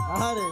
আরে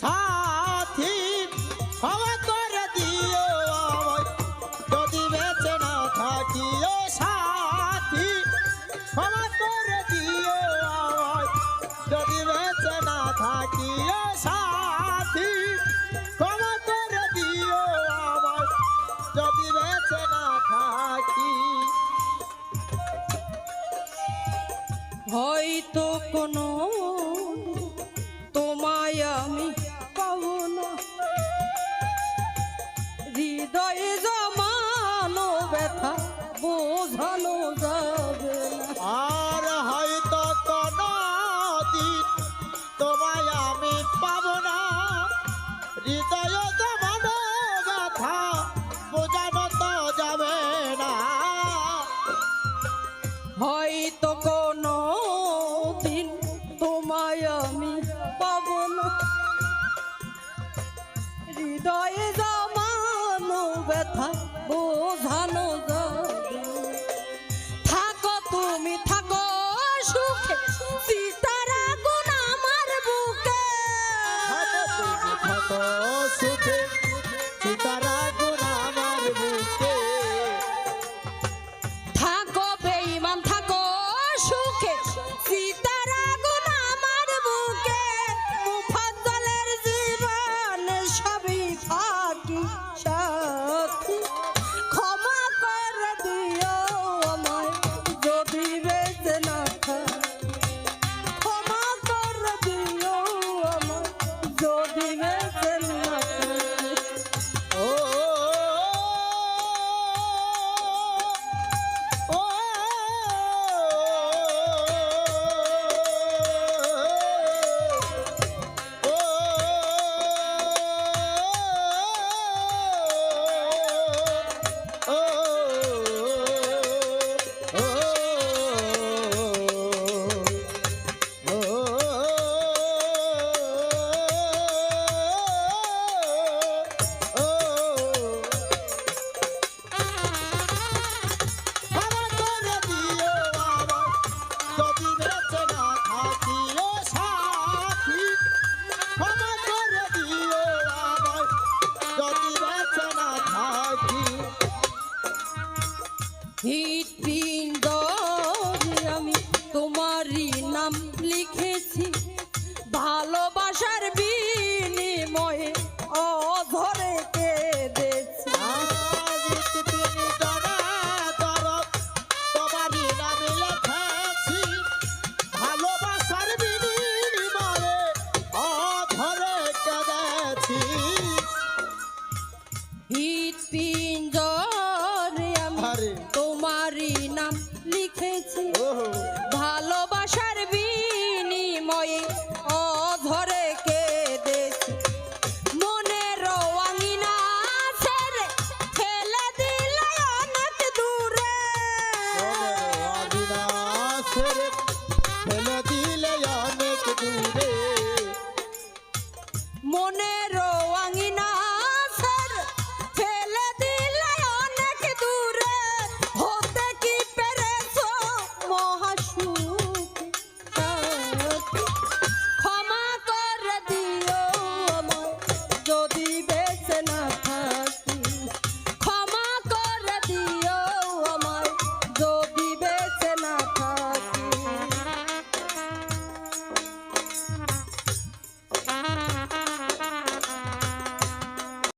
সাথী ক্ষমা করে দিও যদি বেঁচে না থাকিও সাথী ক্ষমা করে দিও যদি বেঁচে না থাকিও সাথী ক্ষমা করে দিও যদি বেঁচে না থাকি হয়তো কোনো তোমায় আমি পাবো না, হৃদয়ে জমানো ব্যথা বোঝানো যাবে না। আর হয়তো কোনো দিন তোমায় আমি পাবো না, হৃদয় জমানো ব্যথা বোঝানো তো যাবে না। হয়তো কোনো দিন তোমায় আমি পাবো না, হৃদয়ে জমানো ব্যথা বোঝানো যাবে। থাকো তুমি থাকো সুখে, সীতার আগুন আমার বুকে। থাকো তুমি থাকো সুখে, সীতার